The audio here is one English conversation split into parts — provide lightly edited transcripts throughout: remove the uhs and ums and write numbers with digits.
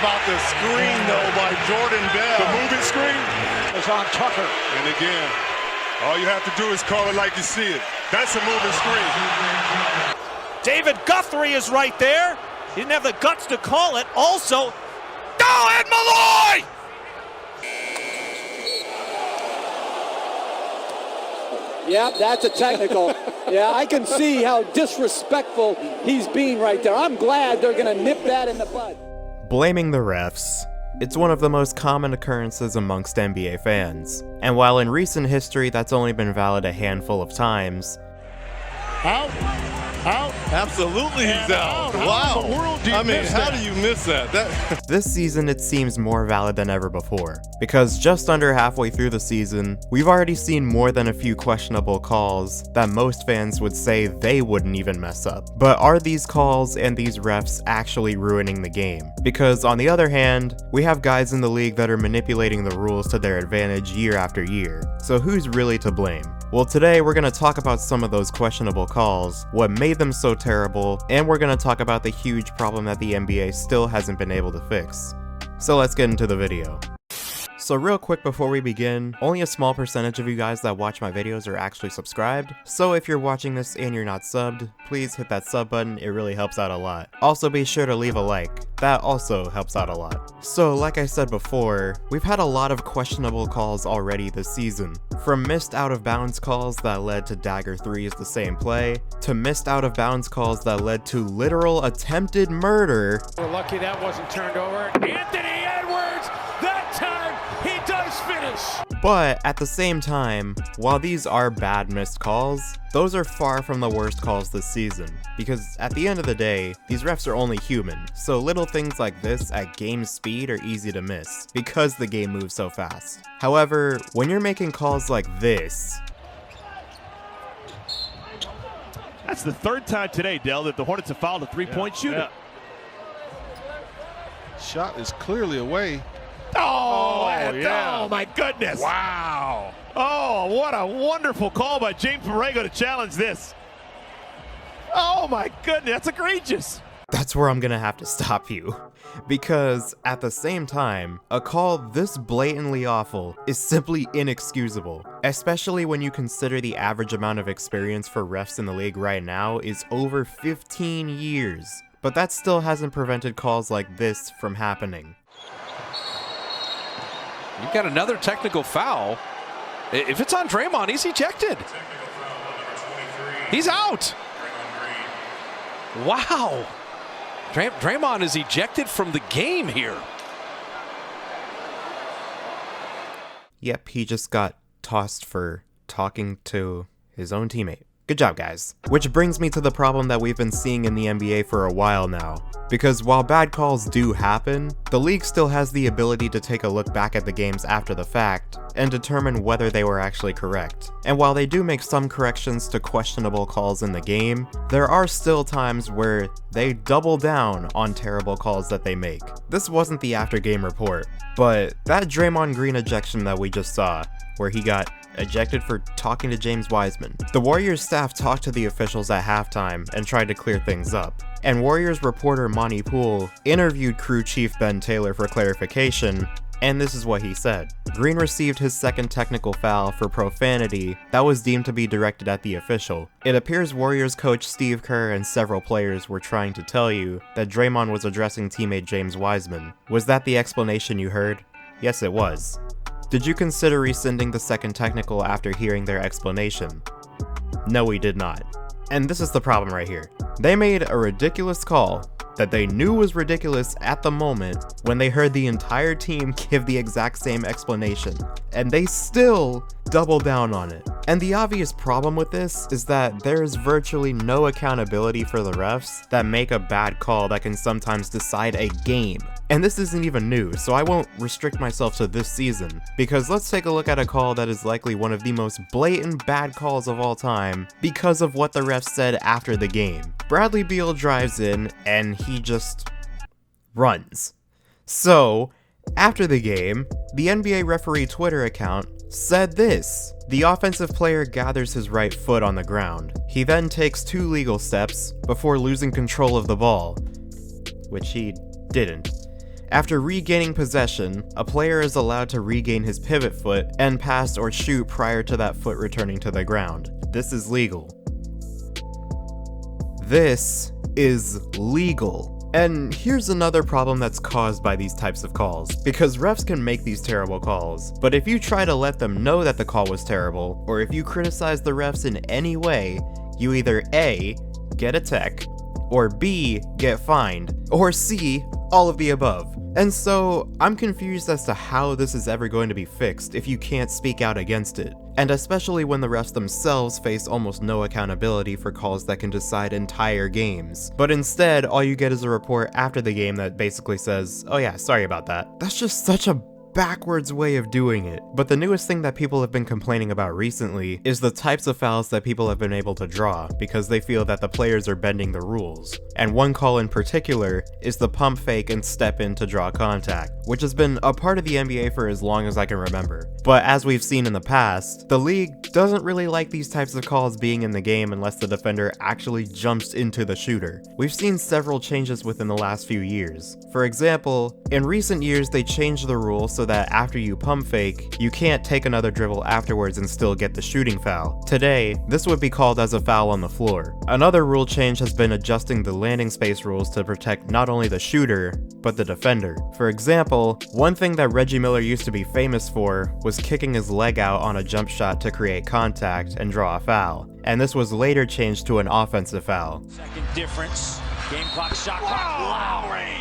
about the screen, though, by Jordan Bell? The moving screen is on Tucker. And again, all you have to do is call it like you see it. That's a moving screen. David Guthrie is right there. He didn't have the guts to call it. Also, Ed Malloy! Yeah, that's a technical. Yeah, I can see how disrespectful he's being right there. I'm glad they're going to nip that in the bud. Blaming the refs. It's one of the most common occurrences amongst NBA fans. And while in recent history that's only been valid a handful of times, Out. Absolutely he's out. Wow. How do you miss that? this season it seems more valid than ever before. Because just under halfway through the season, we've already seen more than a few questionable calls that most fans would say they wouldn't even mess up. But are these calls and these refs actually ruining the game? Because on the other hand, we have guys in the league that are manipulating the rules to their advantage year after year. So who's really to blame? Well, today we're going to talk about some of those questionable calls, what made them so terrible, and we're going to talk about the huge problem that the NBA still hasn't been able to fix. So let's get into the video. So real quick before we begin, only a small percentage of you guys that watch my videos are actually subscribed, so if you're watching this and you're not subbed, please hit that sub button, it really helps out a lot. Also be sure to leave a like, that also helps out a lot. So like I said before, we've had a lot of questionable calls already this season. From missed out of bounds calls that led to dagger threes the same play, to missed out of bounds calls that led to literal attempted murder. We're lucky that wasn't turned over. Anthony Edwards, that time he does finish. But at the same time, while these are bad missed calls, those are far from the worst calls this season, because at the end of the day, these refs are only human, so little things like this at game speed are easy to miss, because the game moves so fast. However, when you're making calls like this, that's the third time today, Dell, that the Hornets have fouled a three-point shooter. Shot is clearly away. Oh my goodness. Wow. Oh, what a wonderful call by James Borrego to challenge this. Oh my goodness, that's egregious. that's where I'm gonna have to stop you. Because at the same time, a call this blatantly awful is simply inexcusable, especially when you consider the average amount of experience for refs in the league right now is over 15 years. But that still hasn't prevented calls like this from happening. You've got another technical foul. If it's on Draymond, he's ejected. He's out. Wow. Draymond is ejected from the game here. Yep, he just got tossed for talking to his own teammate. Good job, guys. Which brings me to the problem that we've been seeing in the NBA for a while now. Because while bad calls do happen, the league still has the ability to take a look back at the games after the fact and determine whether they were actually correct. And while they do make some corrections to questionable calls in the game, there are still times where they double down on terrible calls that they make. This wasn't the after-game report, but that Draymond Green ejection that we just saw, where he got ejected for talking to James Wiseman. The Warriors staff talked to the officials at halftime and tried to clear things up. And Warriors reporter Monty Poole interviewed crew chief Ben Taylor for clarification, and this is what he said. Green received his second technical foul for profanity that was deemed to be directed at the official. It appears Warriors coach Steve Kerr and several players were trying to tell you that Draymond was addressing teammate James Wiseman. Was that the explanation you heard? Yes, it was. Did you consider rescinding the second technical after hearing their explanation? No, we did not. And this is the problem right here. They made a ridiculous call that they knew was ridiculous at the moment when they heard the entire team give the exact same explanation, and they still double down on it. And the obvious problem with this is that there is virtually no accountability for the refs that make a bad call that can sometimes decide a game. And this isn't even new, so I won't restrict myself to this season, because let's take a look at a call that is likely one of the most blatant bad calls of all time because of what the refs said after the game. Bradley Beal drives in and he just runs. So, after the game, the NBA referee Twitter account said this: the offensive player gathers his right foot on the ground. He then takes 2 legal steps before losing control of the ball, which he didn't. After regaining possession, a player is allowed to regain his pivot foot and pass or shoot prior to that foot returning to the ground. This is legal. This is legal. And here's another problem that's caused by these types of calls, because refs can make these terrible calls, but if you try to let them know that the call was terrible, or if you criticize the refs in any way, you either A, get a tech, or B, get fined, or C, all of the above. And so, I'm confused as to how this is ever going to be fixed if you can't speak out against it, and especially when the refs themselves face almost no accountability for calls that can decide entire games. But instead, all you get is a report after the game that basically says, oh yeah, sorry about that. That's just such a backwards way of doing it. But the newest thing that people have been complaining about recently is the types of fouls that people have been able to draw, because they feel that the players are bending the rules. And one call in particular is the pump fake and step in to draw contact, which has been a part of the NBA for as long as I can remember. But as we've seen in the past, the league doesn't really like these types of calls being in the game unless the defender actually jumps into the shooter. We've seen several changes within the last few years. For example, in recent years they changed the rule so that after you pump fake, you can't take another dribble afterwards and still get the shooting foul. Today, this would be called as a foul on the floor. Another rule change has been adjusting the landing space rules to protect not only the shooter, but the defender. For example, one thing that Reggie Miller used to be famous for was kicking his leg out on a jump shot to create contact and draw a foul, and this was later changed to an offensive foul. Second difference. Game clock, shot clock. Lowry!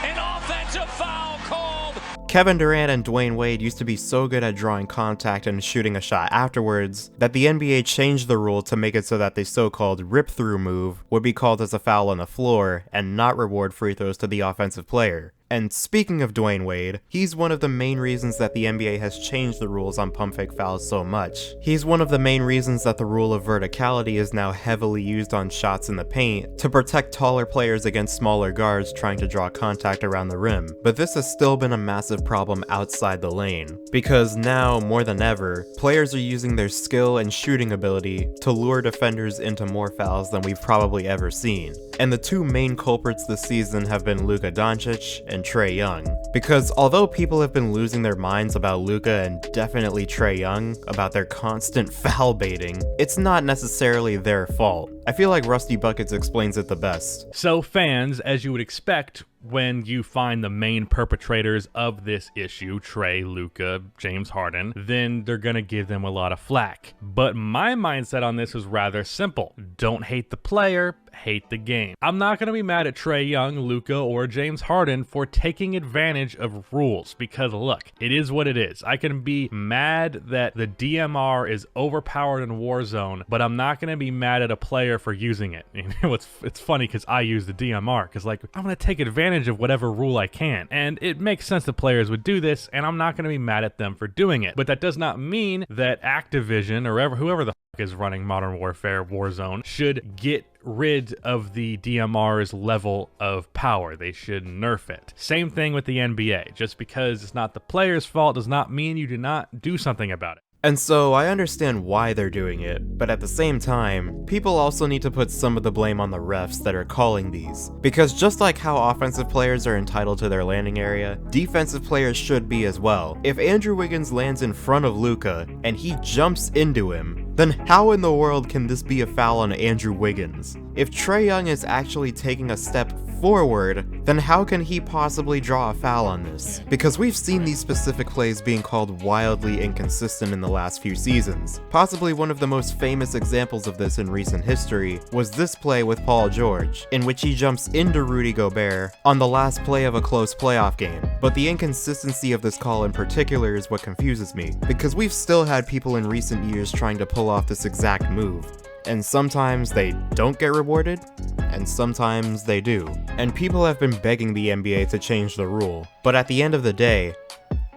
An offensive foul called. Kevin Durant and Dwayne Wade used to be so good at drawing contact and shooting a shot afterwards that the NBA changed the rule to make it so that the so-called rip-through move would be called as a foul on the floor and not reward free throws to the offensive player. And speaking of Dwayne Wade, he's one of the main reasons that the NBA has changed the rules on pump fake fouls so much. He's one of the main reasons that the rule of verticality is now heavily used on shots in the paint to protect taller players against smaller guards trying to draw contact around the rim. But this has still been a massive problem outside the lane, because now, more than ever, players are using their skill and shooting ability to lure defenders into more fouls than we've probably ever seen. And the two main culprits this season have been Luka Doncic and Trae Young. Because although people have been losing their minds about Luka and definitely Trae Young about their constant foul baiting, it's not necessarily their fault. I feel like Rusty Buckets explains it the best. So fans, as you would expect, when you find the main perpetrators of this issue, Trae, Luka, James Harden, then they're gonna give them a lot of flack. But my mindset on this is rather simple. Don't hate the player, hate the game. I'm not gonna be mad at Trae Young, Luka, or James Harden for taking advantage of rules, because look, it is what it is. I can be mad that the DMR is overpowered in Warzone, but I'm not gonna be mad at a player for using it. You know, it's funny because I use the DMR, because like, I'm gonna take advantage of whatever rule I can, and it makes sense that players would do this, and I'm not going to be mad at them for doing it. But that does not mean that Activision or whoever the fuck is running Modern Warfare Warzone should get rid of the DMR's level of power. They should nerf it. Same thing with the NBA. Just because it's not the player's fault does not mean you do not do something about it. And so I understand why they're doing it, but at the same time, people also need to put some of the blame on the refs that are calling these. Because just like how offensive players are entitled to their landing area, defensive players should be as well. If Andrew Wiggins lands in front of Luka and he jumps into him, then how in the world can this be a foul on Andrew Wiggins? If Trae Young is actually taking a step forward, then how can he possibly draw a foul on this? Because we've seen these specific plays being called wildly inconsistent in the last few seasons. Possibly one of the most famous examples of this in recent history was this play with Paul George, in which he jumps into Rudy Gobert on the last play of a close playoff game. But the inconsistency of this call in particular is what confuses me, because we've still had people in recent years trying to pull off this exact move. And sometimes they don't get rewarded, and sometimes they do. And people have been begging the NBA to change the rule. But at the end of the day,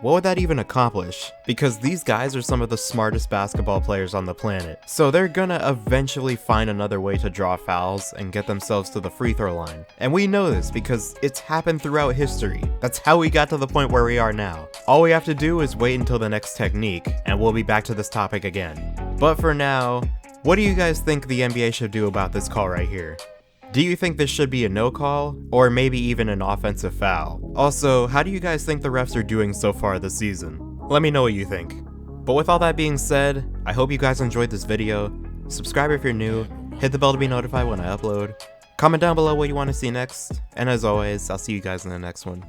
what would that even accomplish? Because these guys are some of the smartest basketball players on the planet. So they're gonna eventually find another way to draw fouls and get themselves to the free throw line. And we know this because it's happened throughout history. That's how we got to the point where we are now. All we have to do is wait until the next technique, and we'll be back to this topic again. But for now, what do you guys think the NBA should do about this call right here? Do you think this should be a no call, or maybe even an offensive foul? Also, how do you guys think the refs are doing so far this season? Let me know what you think. But with all that being said, I hope you guys enjoyed this video. Subscribe if you're new, hit the bell to be notified when I upload, comment down below what you want to see next, and as always, I'll see you guys in the next one.